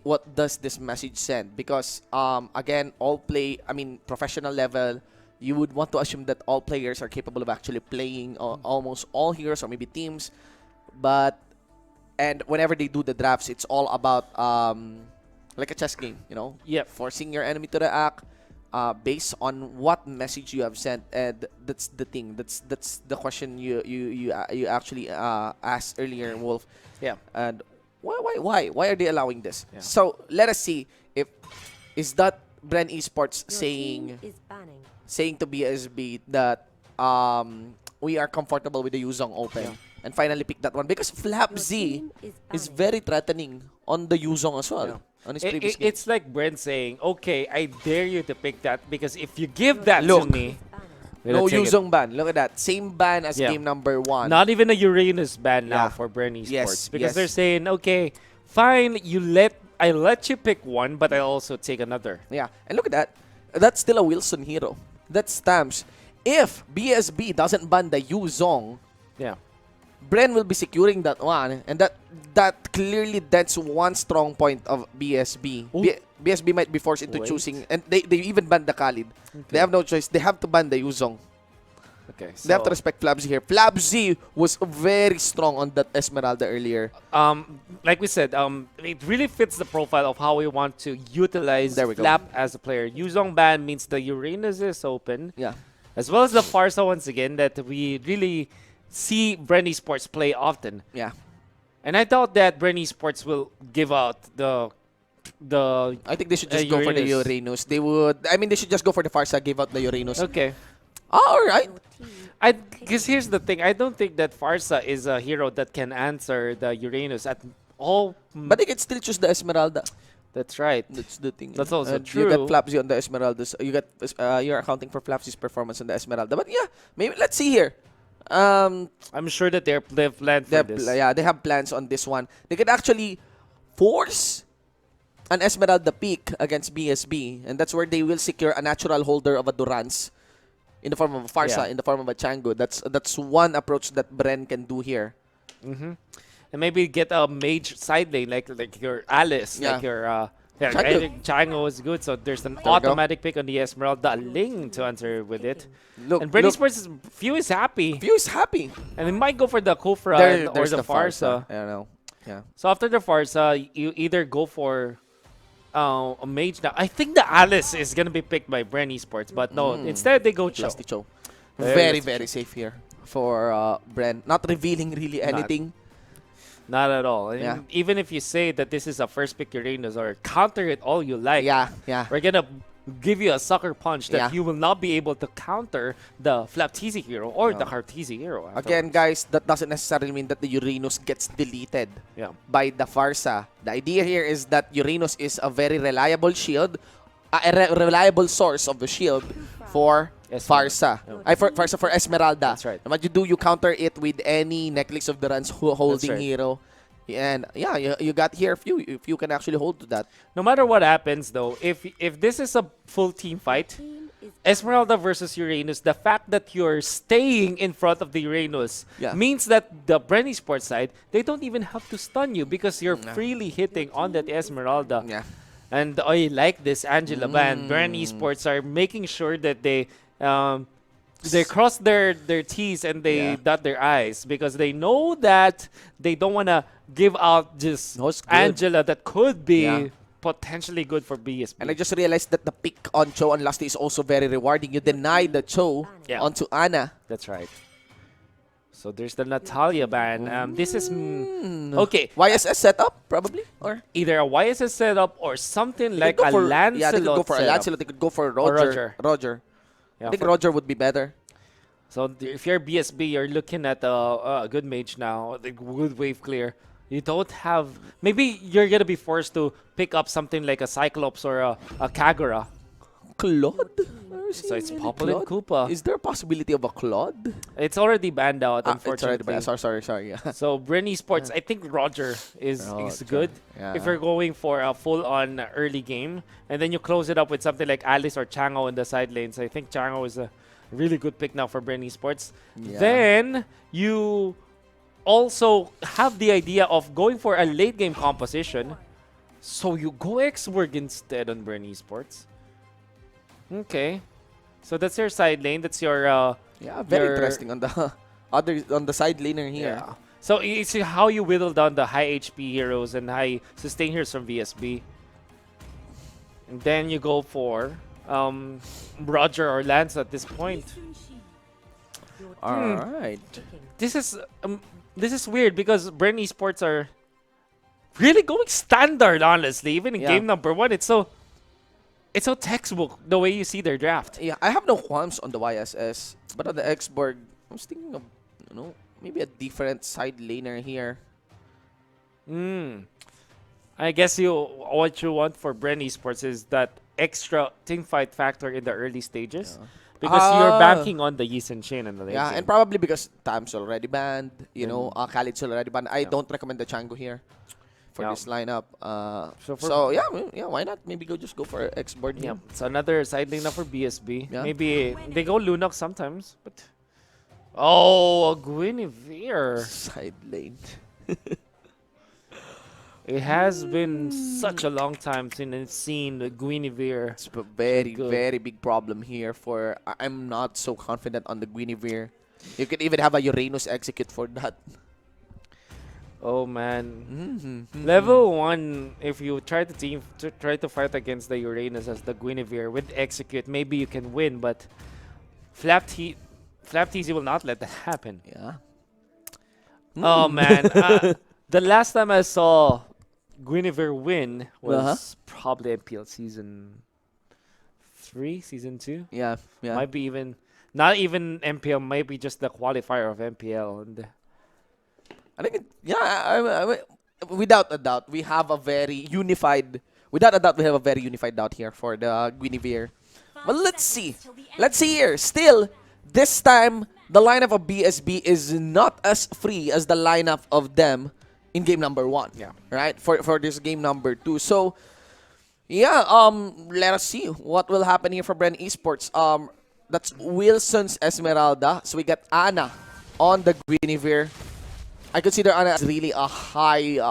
what does this message send? Because again, professional level, you would want to assume that all players are capable of actually playing almost all heroes or maybe teams, and whenever they do the drafts, it's all about like a chess game, forcing your enemy to react based on what message you have sent, and that's the thing. That's the question you actually asked earlier, Wolf. Yeah. And why are they allowing this? Yeah. So let us see if is that BREN Esports saying to BSB that we are comfortable with the Yuzong Open and finally pick that one, because Flapz is very threatening on the Yuzong as well. Yeah. On his previous game. It's like Brent saying, okay, I dare you to pick that, because if you give that to me, no Yuzong ban. Look at that. Same ban as game number 1. Not even a Uranus ban now for BREN Esports. Because they're saying, okay, fine, I let you pick one, but I also take another. Yeah. And look at that. That's still a Wilson hero. That's Stamps. If BSB doesn't ban the Yuzong, BREN will be securing that one, and that clearly that's one strong point of BSB. BSB might be forced into choosing, and they even banned the Khalid. Okay. They have no choice. They have to ban the Yuzong. Okay, so they have to respect Flapz here. Flapz was very strong on that Esmeralda earlier. Like we said, it really fits the profile of how we want to utilize Flap as a player. Yuzong ban means the Uranus is open. Yeah. As well as the Farsa once again that we really see BREN Esports play often. Yeah. And I doubt that BREN Esports will give out the I think they should just go for the Uranus. They should just go for the Farsa, give out the Uranus. Okay. All right. Because here's the thing. I don't think that Farsa is a hero that can answer the Uranus at all. But they can still choose the Esmeralda. That's right. That's the thing. That's also true. You got Flapz on the Esmeraldas. You're accounting for Flapz's performance on the Esmeralda. But yeah, maybe let's see here. I'm sure that they've planned for this. Yeah, they have plans on this one. They could actually force an Esmeralda pick against BSB, and that's where they will secure a natural holder of a Durance in the form of a Farsa, in the form of a Chango. That's one approach that BREN can do here. And maybe get a mage side lane like your Alice, like your Chango is good, so there's an automatic pick on the Esmeralda, a Ling to answer with it. And BREN Esports, Few is happy. And they might go for the Kufra or the Farsa. I don't know. Yeah. So after the Farsa, you either go for a mage now. I think the Alice is going to be picked by BREN Esports, but no, instead they go Cho. Very, very safe here for BREN. Not revealing really anything. Not at all. Even if you say that this is a first pick Uranus or counter it all you like, we're going to give you a sucker punch that you will not be able to counter the Flaptizi hero or the Hartizi hero. Afterwards. Again, guys, that doesn't necessarily mean that the Uranus gets deleted by the Farsa. The idea here is that Uranus is a very reliable shield, a reliable source of the shield for Farsa. For Esmeralda. That's right. And what you do, you counter it with any Necklace of the Runs holding hero. And you got here if you can actually hold to that. No matter what happens, though, if this is a full team fight, Esmeralda versus Uranus, the fact that you're staying in front of the Uranus means that the BREN Esports side, they don't even have to stun you because you're freely hitting on that Esmeralda. Yeah. And I like this Angela ban. BREN Esports are making sure that they cross their T's and they dot their I's because they know that they don't want to give out just Angela that could be potentially good for BSB. And I just realized that the pick on Cho on last day is also very rewarding. You deny the Cho onto Ana. That's right. So there's the Natalia ban. This is okay. YSS setup probably, or either a YSS setup or something like a Lancelot. Yeah, they could go for a Lancelot. They could go for Roger. Yeah, I think Roger would be better. So if you're BSB, you're looking at a good mage now, the good wave clear. You don't have... Maybe you're going to be forced to pick up something like a Cyclops or a Kagura. Claude? So it's Populate Koopa. Is there a possibility of a Claude? It's already banned out, unfortunately. It's already banned. Sorry. Yeah. So BREN Esports, I think Roger is good. Yeah. If you're going for a full-on early game, and then you close it up with something like Alice or Chango in the side lanes. I think Chango is a really good pick now for BREN Esports. Yeah. Then you also have the idea of going for a late game composition So you go Xborg instead on BREN Esports. Okay. So that's your side lane. That's your Yeah, very your- interesting on the on the side laner here. yeah. So it's how you whittle down the high HP heroes and high sustain heroes from BSB. And then you go for Roger or Lance at this point. All right. This is weird because BREN Esports are really going standard, honestly. Even in Yeah. game number 1, it's so textbook the way you see their draft. Yeah, I have no qualms on the YSS, but on the Xborg, I was thinking of, maybe a different side laner here. I guess what you want for BREN Esports is that extra teamfight factor in the early stages. Yeah. Because you're banking on the Yi and Shin in the late Yeah, game. and probably because Tam's already banned, Khalid's already banned. I don't recommend the Chango here for Yeah. this lineup. So Yeah, why not? Maybe just go for Xborg. Yeah, it's another side lane now for BSB. Yeah. Maybe they go Lunox sometimes, but oh, Guinevere. Side lane. It has been such a long time since I've seen Guinevere. It's a very, Good. very big problem here for... I'm not so confident on the Guinevere. You could even have a Uranus execute for that. Oh man. Level 1, if you try to fight against the Uranus as the Guinevere with execute, maybe you can win, but Flapteasy will not let that happen. Yeah. Oh man. The last time I saw Guinevere win was probably MPL season 3, season 2. Yeah. Might be even not even MPL, maybe just the qualifier of MPL. And I think, without a doubt, we have a very unified... Without a doubt, we have a very unified doubt here for the Guinevere. But let's see. Let's see here. Still, this time, the lineup of BSB is not as free as the lineup of them in game number 1. Yeah. Right? For this game number 2. So, yeah, let us see what will happen here for BREN Esports. That's Wilson's Esmeralda. So we got Ana on the Guinevere. I consider Ana as really a high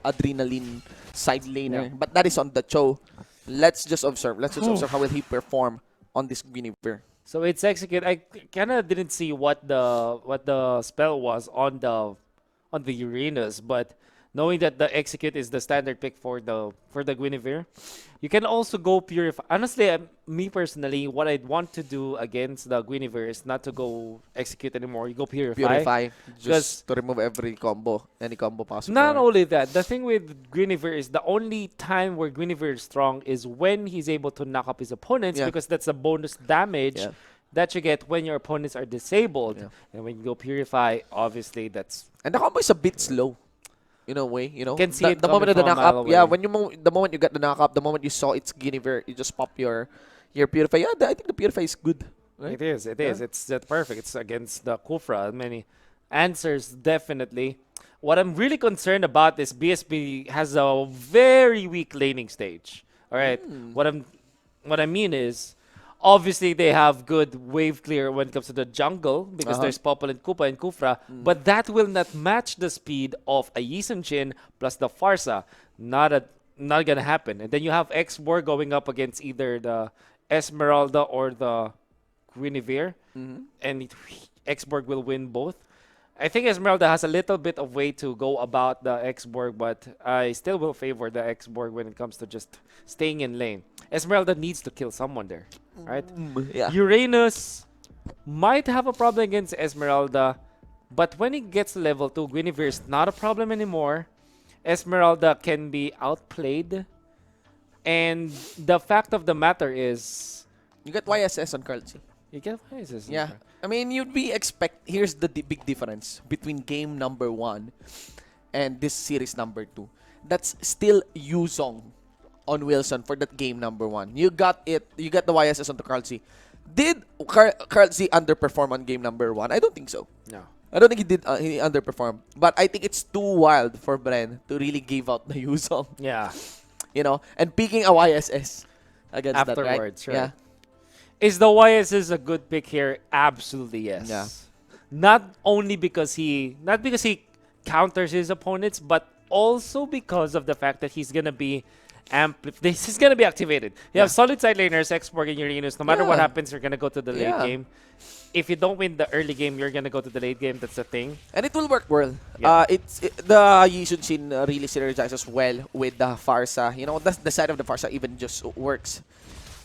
adrenaline side laner, but that is on the show. Let's just observe. Let's just observe how will he perform on this Guinevere. so it's execute. I kind of didn't see what the spell was on the Uranus, but knowing that the execute is the standard pick for the Guinevere, you can also go purify. Honestly, me personally, what I'd want to do against the Guinevere is not to go execute anymore. You go purify. Just to remove any combo possible. Not only that, the thing with Guinevere is the only time where Guinevere is strong is when he's able to knock up his opponents, because that's a bonus damage that you get when your opponents are disabled. Yeah. And when you go purify, obviously that's... And the combo is a bit slow. In a way, Can see it the moment of the coming from a knock mile up, yeah, away. the moment you get the knock up, the moment you saw it's Guinevere, you just pop your purify. Yeah, I think the purify is good. Right? It is. It's that perfect. It's against the Kufra. Many answers, definitely. What I'm really concerned about is BSB has a very weak laning stage. All right. What I mean is, obviously they have good wave clear when it comes to the jungle because there's Popol and Kupa and Kufra, but that will not match the speed of a Yi Shin plus the Farsa. Not gonna happen. And then you have Xborg going up against either the Esmeralda or the Guinevere, and Xborg will win both. I think Esmeralda has a little bit of way to go about the Xborg, but I still will favor the Xborg when it comes to just staying in lane. Esmeralda needs to kill someone there, right? Yeah. Uranus might have a problem against Esmeralda, but when it gets to level 2, Guinevere is not a problem anymore. Esmeralda can be outplayed. And the fact of the matter is... You get YSS on Carlsy. You get YSS. Yeah. I mean, you'd be here's the big difference between game number 1 and this series number 2. That's still Yuzong on Wilson for that game number 1. You got it. You got the YSS on the Carlsy. Did Carlsy underperform on game number 1? I don't think so. No. I don't think he did. He underperformed. But I think it's too wild for BREN to really give out the Yuzong. Yeah. And picking a YSS against Afterwards, that, right? right? Is the YSS a good pick here? Absolutely yes. Yeah. Not because he counters his opponents, but also because of the fact that he's gonna be this is gonna be activated. You have solid side laners, Exborg and Uranus. No matter what happens, you're gonna go to the late game. If you don't win the early game, you're gonna go to the late game. That's the thing. And it will work well. The Yishun scene really synergizes well with the Farsa. You know, the side of the Farsa even just works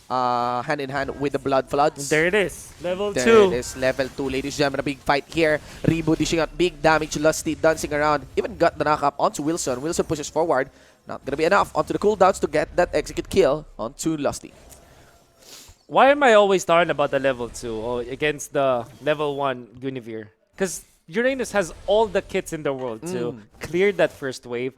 hand in hand with the Blood Floods. There it is. Level 2. There it is. Level 2. Ladies and gentlemen, a big fight here. Rebo dishing out big damage. Lusty dancing around. Even got the knockup onto Wilson. Wilson pushes forward. Not going to be enough onto the cooldowns to get that execute kill onto Lusty. Why am I always talking about the level 2 against the level 1 Guinevere? Because Uranus has all the kits in the world to clear that first wave.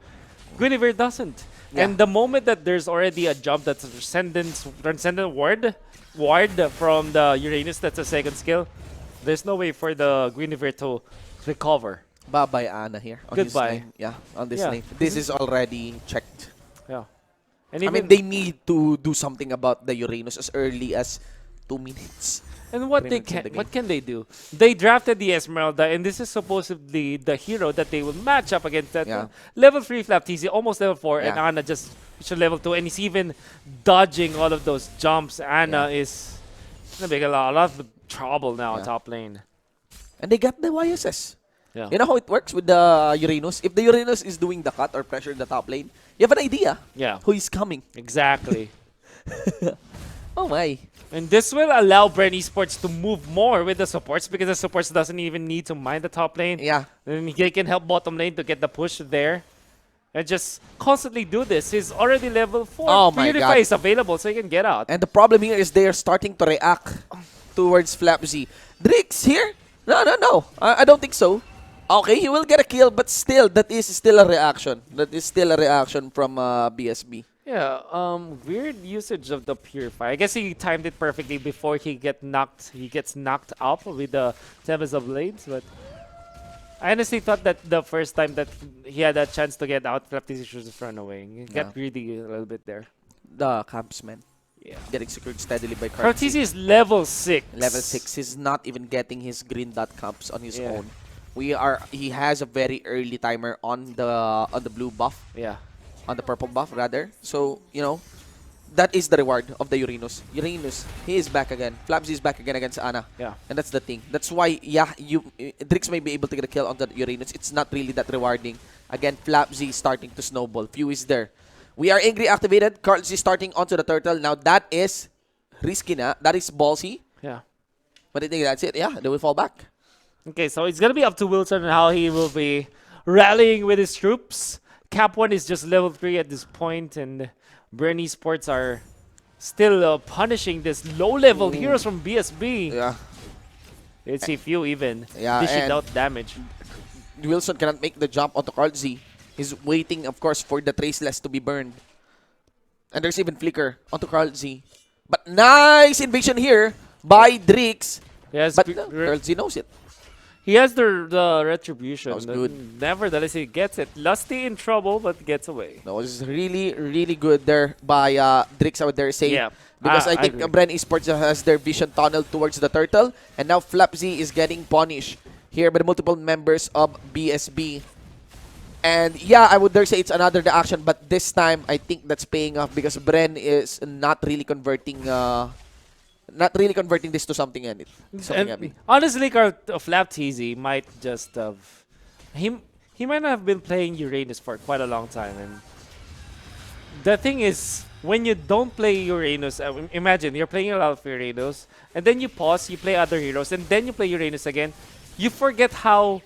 Guinevere doesn't. And the moment that there's already a jump that's a transcendent ward from the Uranus, that's a second skill, there's no way for the Guinevere to recover. Bye-bye Ana here. On Goodbye. This lane. Yeah, on this lane. This is already checked. Yeah. And I mean, they need to do something about the Uranus as early as 2 minutes. And what can they do? They drafted the Esmeralda, and this is supposedly the hero that they will match up against. That level 3 Flapteasy, almost level 4, and Ana just reached level 2, and he's even dodging all of those jumps. Ana is gonna make a lot of trouble now on top lane. And they got the YSS. Yeah. You know how it works with the Uranus? If the Uranus is doing the cut or pressure in the top lane, you have an idea who is coming. Exactly. Oh my. And this will allow BREN Esports to move more with the supports because the supports doesn't even need to mind the top lane. Yeah. And they can help bottom lane to get the push there. And just constantly do this. He's already level 4. Oh my Purify God. is available, so he can get out. And the problem here is they are starting to react towards Flapzy. Drix here? No. I don't think so. Okay, he will get a kill, but still, that is still a reaction. That is still a reaction from BSB. Yeah, weird usage of the Purify. I guess he timed it perfectly before he gets knocked up with the Tempest of Blades, but I honestly thought that the first time that he had a chance to get out, Flapteasy should just run away. He got greedy a little bit there. The Campsman. Yeah. Getting secured steadily by Flapteasy is level 6. Level 6. He's not even getting his green dot camps on his own. He has a very early timer on the blue buff. Yeah. On the purple buff rather. So, you know, that is the reward of the Uranus. Uranus, he is back again. Flapzy is back again against Ana. Yeah. And that's the thing. That's why, Drix may be able to get a kill on the Uranus. It's not really that rewarding. Again, Flapzy is starting to snowball. Few is there. We are angry activated. Carl's is starting onto the turtle. Now that is risky na. That is ballsy. Yeah. But I think that's it. Yeah, they will fall back. Okay, so it's going to be up to Wilson on how he will be rallying with his troops. Cap 1 is just level 3 at this point, and BREN Esports are still punishing this low-level heroes from BSB. Yeah. It's a few even dishing out damage. Wilson cannot make the jump onto Carl Z. He's waiting, of course, for the Traceless to be burned. And there's even Flicker onto Carl Z. But nice invasion here by Drix. Yes, but Carl Z knows it. He has the retribution. That was good. Nevertheless, he gets it. Lusty in trouble, but gets away. That was really, really good there by Drix, I would dare say. Yeah. Because I think BREN Esports has their vision tunnel towards the turtle. And now Flapzy is getting punished here by the multiple members of BSB. And yeah, I would dare say it's another reaction. But this time, I think that's paying off because BREN is not really converting... this to something heavy. Honestly, Flapteasy might just have... He might not have been playing Uranus for quite a long time. And the thing is, when you don't play Uranus, imagine you're playing a lot of Uranus, and then you pause, you play other heroes, and then you play Uranus again. You forget how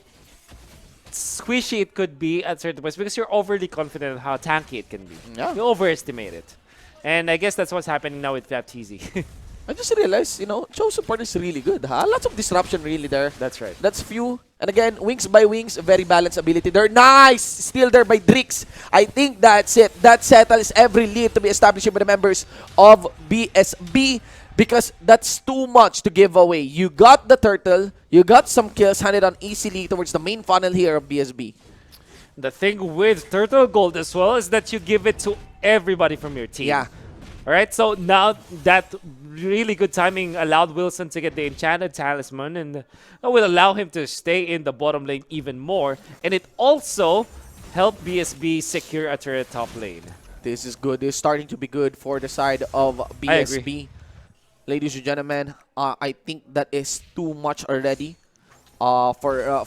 squishy it could be at certain points because you're overly confident in how tanky it can be. Yeah. You overestimate it. And I guess that's what's happening now with Flapteasy. I just realized, you know, Joe support is really good, huh? Lots of disruption really there. That's right. That's few. And again, wings by wings, very balanced ability there. Nice! Still there by Drix. I think that's it. That settles every lead to be established by the members of BSB because that's too much to give away. You got the turtle. You got some kills handed on easily towards the main funnel here of BSB. The thing with Turtle Gold as well is that you give it to everybody from your team. Yeah. All right, so now that really good timing allowed Wilson to get the Enchanted Talisman, and that will allow him to stay in the bottom lane even more. And it also help BSB secure a turret top lane. This is good. This is starting to be good for the side of BSB. Ladies and gentlemen, I think that is too much already for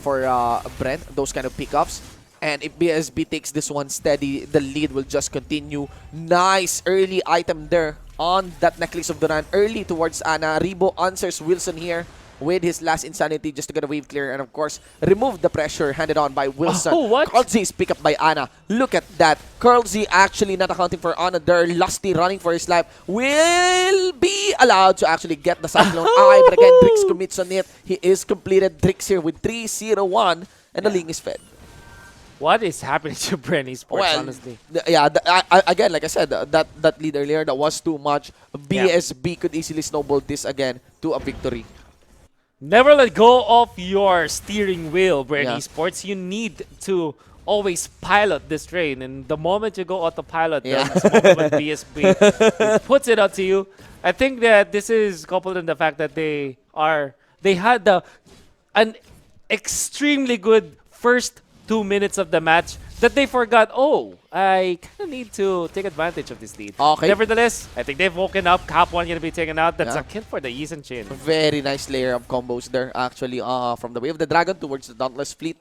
BREN, those kind of pickups. And if BSB takes this one steady, the lead will just continue. Nice early item there on that Necklace of Duran. Early towards Ana. Rebo answers Wilson here with his last Insanity just to get a wave clear. And of course, remove the pressure handed on by Wilson. Oh, what? Curlzy is picked up by Ana. Look at that. Curlzy actually not accounting for Ana there. Lusty running for his life. Will be allowed to actually get the Cyclone Eye. But again, Drix commits on it. He is completed. Drix here with 3-0-1. And the Ling is fed. What is happening to BREN eSports, honestly? Yeah, again, like I said, that lead earlier, that was too much. BSB could easily snowball this again to a victory. Never let go of your steering wheel, BREN eSports. You need to always pilot this train. And the moment you go autopilot, that's the moment when BSB puts it up to you. I think that this is coupled in the fact that they had an extremely good first 2 minutes of the match that they forgot, I kind of need to take advantage of this lead. Okay. Nevertheless, I think they've woken up. Cap 1 going to be taken out. That's a kill for the Yi Chin. Very nice layer of combos there, actually, from the Way of the Dragon towards the Dauntless Fleet.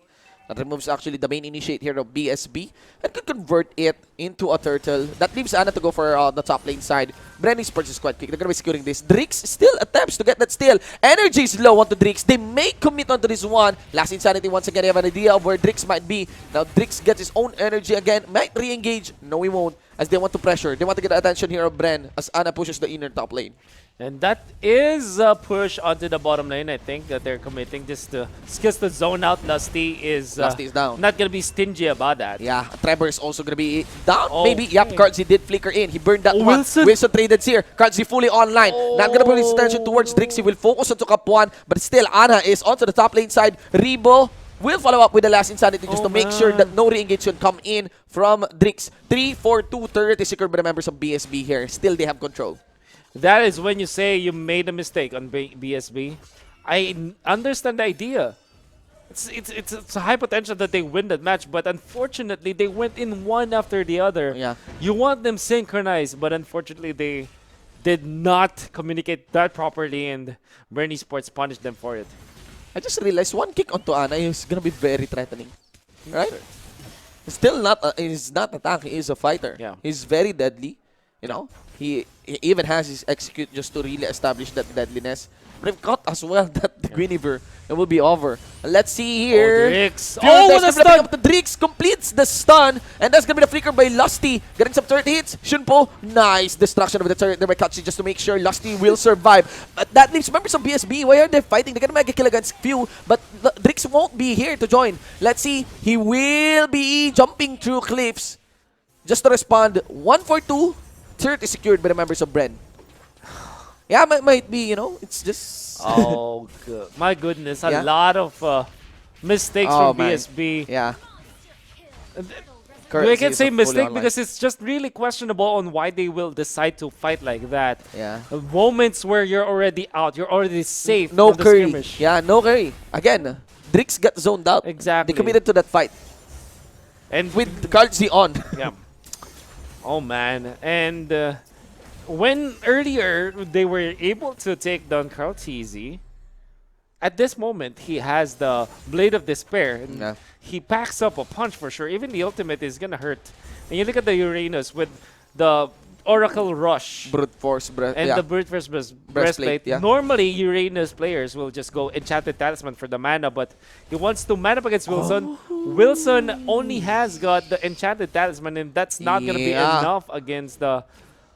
That removes actually the main initiate here of BSB and could convert it into a turtle. That leaves Ana to go for the top lane side. BREN eSports is quite quick. They're going to be securing this. Drix still attempts to get that steal. Energy is low onto Drix. They may commit onto this one. Last Insanity once again. They have an idea of where Drix might be. Now Drix gets his own energy again. Might re-engage. No, he won't. As they want to pressure. They want to get the attention here of BREN as Ana pushes the inner top lane. And that is a push onto the bottom lane. I think that they're committing just to zone out. Lusty is down. Not going to be stingy about that. Yeah, Trevor is also going to be down. Maybe, yep, Curlzy did flicker in. He burned that one. Wilson traded here. Curlzy fully online. Not going to put his attention towards Drix. He will focus onto Cap 1. But still, Ana is onto the top lane side. Rebo will follow up with the last Insanity just to make sure that no re-engagement come in from Drix. 3-4-2 turret is secured by the members of BSB here. Still, they have control. That is when you say you made a mistake on BSB. I understand the idea. It's a high potential that they win that match, but unfortunately they went in one after the other. Yeah. You want them synchronized, but unfortunately they did not communicate that properly, and BREN eSports punished them for it. I just realized one kick onto Ana is gonna be very threatening, right? Still not. He's not attacking. He's a fighter. Yeah. He's very deadly. You know. He even has his execute just to really establish that deadliness. But if caught as well that the Guinevere, it will be over. Let's see here. Drix. What a stun! Up the Drix completes the stun, and that's gonna be the flicker by Lusty. Getting some turret hits. Shunpo, nice destruction of the turret there by Kachi just to make sure Lusty will survive. But that leaves members of BSB. Why are they fighting? They're gonna make a kill against Few, but Drix won't be here to join. Let's see. He will be jumping through cliffs just to respond. 1-4-2. Turret is secured by the members of BREN. Yeah, might be, you know, it's just... Oh, good. My goodness, a lot of mistakes from BSB. Yeah. We can say mistake because it's just really questionable on why they will decide to fight like that. Yeah. Moments where you're already out, you're already safe No from the curry. skirmish. Yeah, no curry. Again, Drix got zoned out. Exactly. They committed to that fight. And with Curlzy on. Yeah. Oh man, and when earlier they were able to take down Curlzy, at this moment he has the Blade of Despair. And he packs up a punch for sure. Even the ultimate is gonna hurt. And you look at the Uranus with the Oracle Rush. Brute Force and the Brute Force breastplate. Normally, Uranus players will just go Enchanted Talisman for the mana, but he wants to mana up against Wilson. Wilson only has got the Enchanted Talisman, and that's not going to be enough against the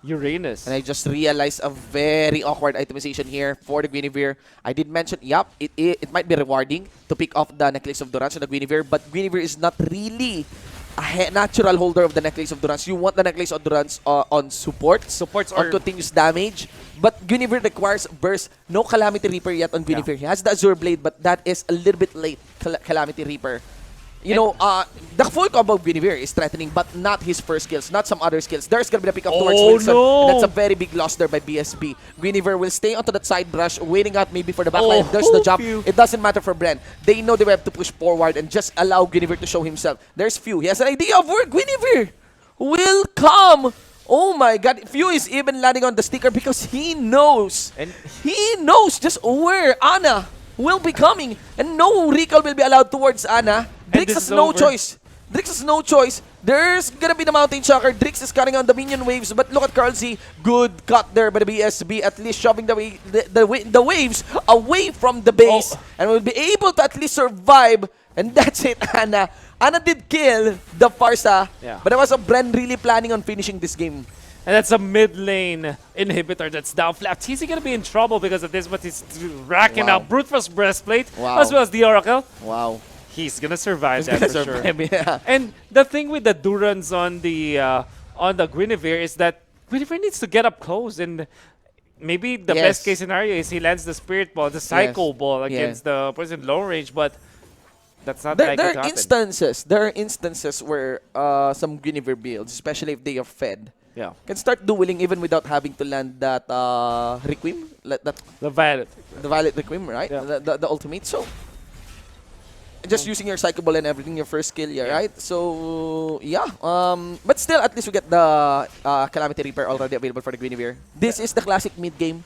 Uranus. And I just realized a very awkward itemization here for the Guinevere. I did mention, it might be rewarding to pick off the Necklace of Durance on the Guinevere, but Guinevere is not really a natural holder of the Necklace of Durance. You want the Necklace of Durance on supports on continuous damage. But Guinevere requires burst. No Calamity Reaper yet on Guinevere. He has the Azure Blade, but that is a little bit late. Calamity Reaper. You know, the full combo of Guinevere is threatening, but not his first skills, not some other skills. There's going to be a pick up towards Wilson. No. And that's a very big loss there by BSB. Guinevere will stay onto that side brush, waiting out maybe for the backline. There's the jump. It doesn't matter for Bren. They know they have to push forward and just allow Guinevere to show himself. There's Few. He has an idea of where Guinevere will come. Oh my god, Few is even landing on the sticker because he knows. And he knows just where Ana will be coming. And no recall will be allowed towards Ana. Drix has no choice. Drix has no choice. There's gonna be the Mountain Shocker. Drix is cutting on the minion waves, but look at Carl Z. Good cut there by the BSB, at least shoving the waves away from the base. And will be able to at least survive. And that's it, Ana. Ana did kill the Farsa, but there was a Bren really planning on finishing this game. And that's a mid lane inhibitor that's down flat. He's gonna be in trouble because of this, but he's racking up Brute Force Breastplate as well as the Oracle. Wow. He's gonna survive that for sure. Yeah. And the thing with the Durans on the Guinevere is that Guinevere needs to get up close, and maybe the best case scenario is he lands the Spirit Ball, the Psycho Ball against the person low range, but that's not likely to happen. There are instances where some Guinevere builds, especially if they are fed, can start dueling even without having to land that Requiem, the Violet Requiem, right? The ultimate. So just using your Psycho Ball and everything, your first skill, right? So but still, at least we get the Calamity Reaper already available for the Guinevere. This is the classic mid game.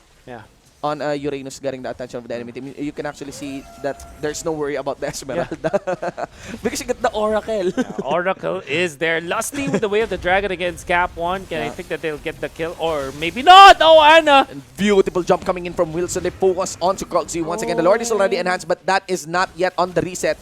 On Uranus getting the attention of the enemy team. You can actually see that there's no worry about the Esmeralda. Because you get the Oracle. Oracle is there. Lusty with the Way of the Dragon against Cap 1. Can I think that they'll get the kill? Or maybe not! Oh, Ana! And beautiful jump coming in from Wilson. They focus onto Kalzi. Once again, the Lord is already enhanced, but that is not yet on the reset.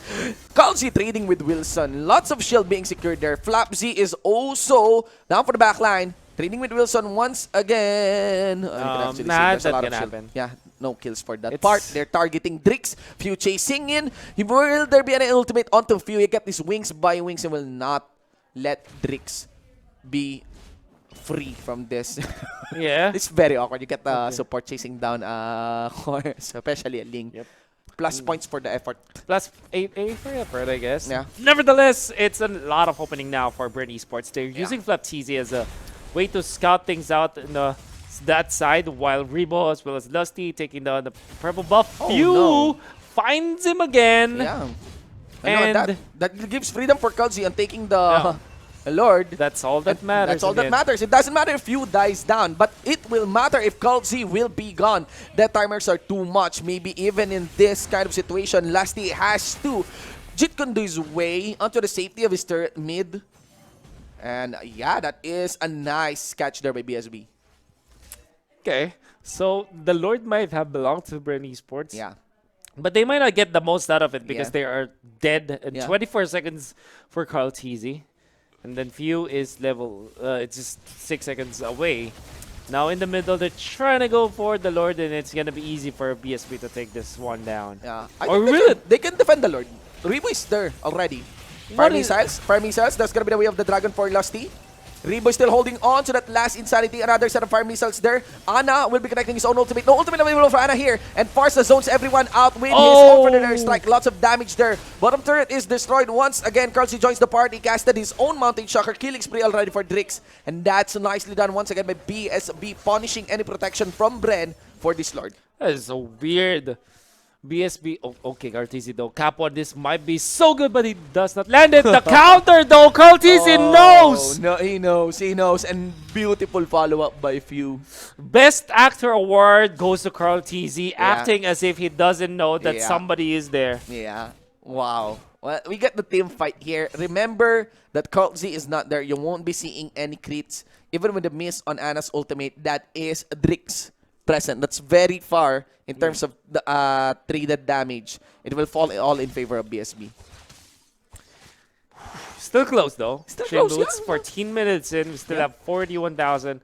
Kalzi trading with Wilson. Lots of shield being secured there. Flapzy is also down for the backline. Trading with Wilson once again. Nah, that's gonna happen. Yeah, no kills for that part. They're targeting Drix. Few chasing in. Will there be an ultimate onto Few? He kept his wings by wings and will not let Drix be free from this. It's very awkward. You get the support chasing down especially a Ling. Plus points for the effort. Plus 8 for effort, I guess. Yeah. Nevertheless, it's a lot of opening now for BREN Esports. They're using Flapteasy as a way to scout things out in that side, while Rebo as well as Lusty taking down the purple buff. Few finds him again. And that gives freedom for Kalzi on taking the Lord. That's all that matters. That's all that matters. It doesn't matter if Few dies down, but it will matter if Kalzi will be gone. The timers are too much. Maybe even in this kind of situation, Lusty has to Jitkundu his way onto the safety of his turret mid. And that is a nice catch there by BSB. Okay, so the Lord might have belonged to BREN Esports. But they might not get the most out of it because they are dead in 24 seconds for Carl Teasy. And then Few is level, it's just 6 seconds away. Now in the middle, they're trying to go for the Lord, and it's going to be easy for BSB to take this one down. They can defend the Lord. Rebo is there already. Fire missiles. That's gonna be the Way of the Dragon for Lusty. Rebo is still holding on to that last Insanity. Another set of fire missiles there. Ana will be connecting his own ultimate. No ultimate available for Ana here. And Farsa zones everyone out with his own Predator Strike. Lots of damage there. Bottom turret is destroyed once again. Carlsy joins the party. Casted his own Mountain Shocker. Killing spree already for Drix. And that's nicely done once again by BSB, punishing any protection from Bren for this Lord. That is so weird. BSB, okay, Cartesi though. Cap1, this might be so good, but he does not land it. The counter though, Cartesi knows! No, he knows. And beautiful follow-up by Few. Best Actor Award goes to Cartesi, acting as if he doesn't know that somebody is there. Wow. Well, we get the team fight here. Remember that Cartesi is not there. You won't be seeing any crits. Even with the miss on Ana's ultimate, that is Drix present. That's very far in terms of the traded damage. It will fall all in favor of BSB. Still close though. Still close, 14 minutes in, we still have 41,000.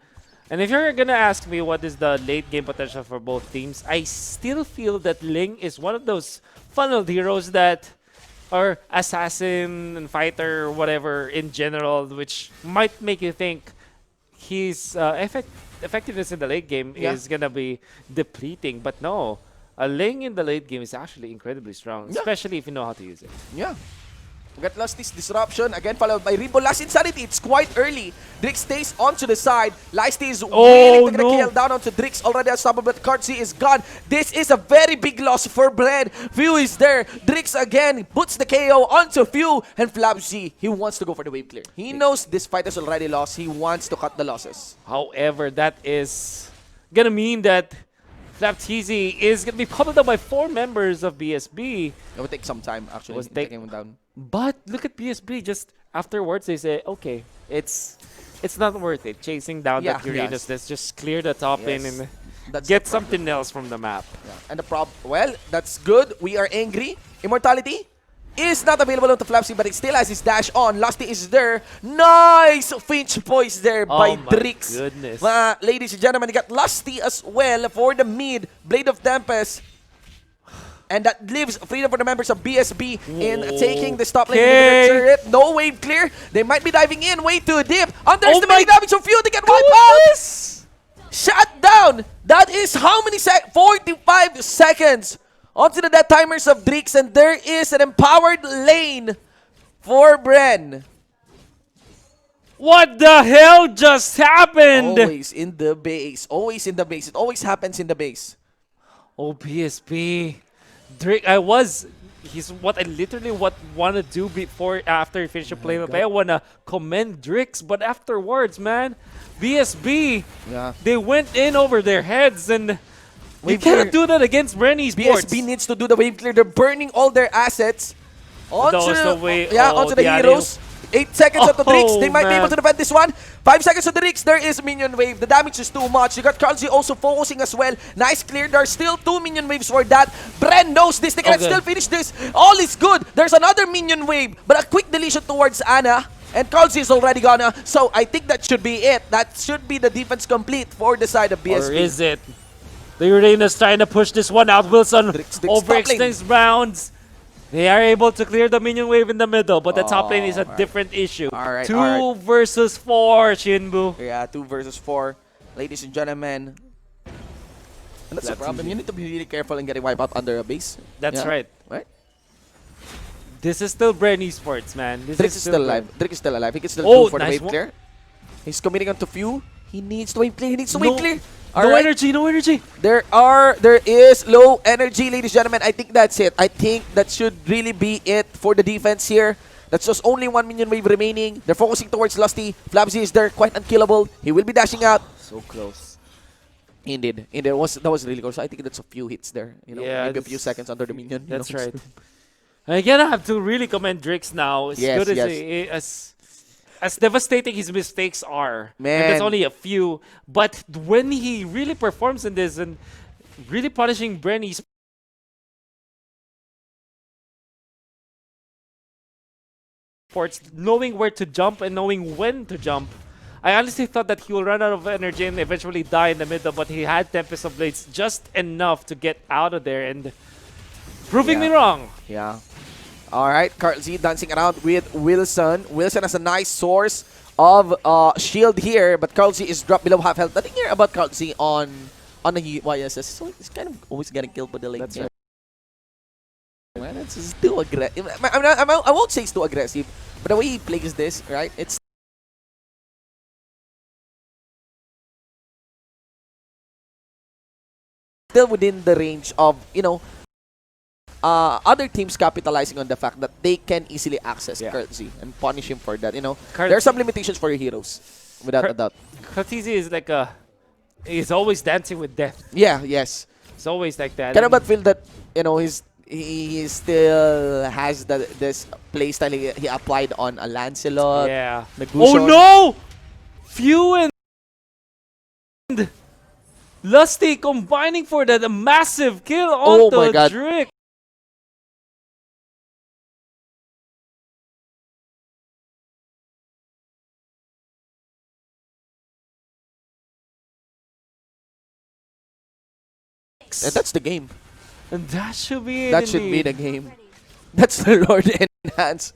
And if you're gonna ask me what is the late game potential for both teams, I still feel that Ling is one of those funneled heroes that are assassin and fighter or whatever in general, which might make you think his effectiveness in the late game is gonna be depleting, but no. A Ling in the late game is actually incredibly strong, especially if you know how to use it. We got Lusty's disruption, again followed by Rimbo. Last Insanity, it's quite early. Drix stays onto the side. Lusty is willing to get a kill down onto Drix, already unstoppable, but Cardzy is gone. This is a very big loss for BREN. Few is there. Drix again puts the KO onto Few, and Flabzy, he wants to go for the wave clear. He knows this fight is already lost. He wants to cut the losses. However, that is gonna mean that Flabzy is gonna be pummeled down by 4 members of BSB. It would take some time actually to take him down. But look at BSB, just afterwards they say, okay, it's not worth it chasing down that Uranus. Let's just clear the top lane and get something else from the map. Yeah. And the well, that's good. We are angry. Immortality is not available onto Flabzy, but it still has his dash on. Lusty is there. Nice Finch poise there by Drix. Goodness. Ladies and gentlemen, you got Lusty as well for the mid. Blade of Tempest. And that leaves freedom for the members of BSB in taking the top lane with the turret. No wave clear. They might be diving in way too deep. Underestimating damage of Few. They get wiped out. Shut down. That is how many 45 seconds onto the death timers of Drix. And there is an empowered lane for BREN. What the hell just happened? Always in the base. Always in the base. It always happens in the base. Oh, BSB. Drake, he's what I literally want to do after he finishes playing. I want to commend Drix, but afterwards, man, BSB, they went in over their heads, and we cannot do that against BREN ESPORTS. BSB needs to do the wave clear. They're burning all their assets onto the heroes. 8 seconds of the Drix. They might be able to defend this one. 5 seconds of the Drix. There is minion wave. The damage is too much. You got Cardzy also focusing as well. Nice clear. There are still 2 minion waves for that. BREN knows this. They can still finish this. All is good. There's another minion wave, but a quick deletion towards Ana. And Cardzy is already gone. So I think that should be it. That should be the defense complete for the side of BSB. Or is it? The Uranus trying to push this one out. Wilson overextends rounds. They are able to clear the minion wave in the middle, but the top lane is a different issue. 2 versus 4, Shinbu. Yeah, 2 versus 4. Ladies and gentlemen. And that's the problem. You need to be really careful in getting wiped out under a base. That's right. This is still BREN ESPORTS, man. Drix is still alive. Drix is still alive. He can still go for the wave clear. He's committing onto Few. He needs to wave clear. He needs to wave clear. No energy, no energy. There is low energy, ladies and gentlemen. I think that's it. I think that should really be it for the defense here. That's just only 1 minion wave remaining. They're focusing towards Lusty. Flabzy is there, quite unkillable. He will be dashing out. So close. Indeed. That was really close. I think that's a few hits there. Maybe a few seconds under the minion. That's right. Again, I have to really commend Drix now. As good as devastating his mistakes are, and there's only a few, but when he really performs in this and really punishing BREN ESPORTS, knowing where to jump and knowing when to jump, I honestly thought that he will run out of energy and eventually die in the middle, but he had Tempest of Blades just enough to get out of there and proving me wrong. Yeah. Alright, Cardzy dancing around with Wilson. Wilson has a nice source of shield here, but Cardzy is dropped below half health. Nothing here about Cardzy on the YSS. So he's kind of always getting killed by the lane. That's right. Man, it's too aggressive. I won't say it's too aggressive, but the way he plays this, right? It's still within the range of, other teams capitalizing on the fact that they can easily access Cardzy and punish him for that. There are some limitations for your heroes, without a doubt. Cardzy is like he's always dancing with death. Yeah, yes. It's always like that. Kind of but feel that, he still has this playstyle he applied on a Lancelot. Yeah. Oh no! Few and Lusty combining for that a massive kill onto Drix. And that's the game. And that should be it. That should be the game. That's the Lord Finance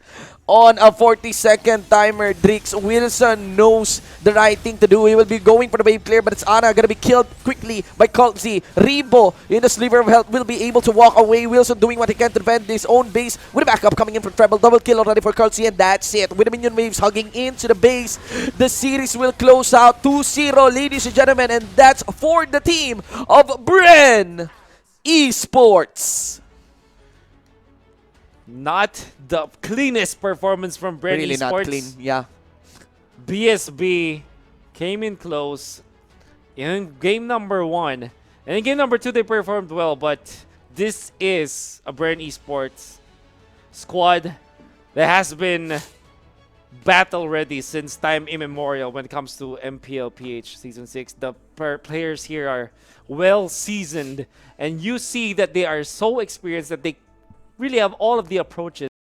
on a 40-second timer. Drix Wilson knows the right thing to do. He will be going for the wave clear, but it's Ana gonna be killed quickly by Colzy. Rebo in the sliver of health will be able to walk away. Wilson doing what he can to defend his own base with a backup coming in from Treble. Double kill already for Colzy, and that's it. With the minion waves hugging into the base, the series will close out 2-0, ladies and gentlemen, and that's for the team of BREN Esports. Not the cleanest performance from BREN Really Esports. not clean, yeah. BSB came in close in game number 1. And in game number 2, they performed well, but this is a BREN Esports squad that has been battle ready since time immemorial when it comes to MPL-PH Season 6. The players here are well seasoned, and you see that they are so experienced that they really have all of the approaches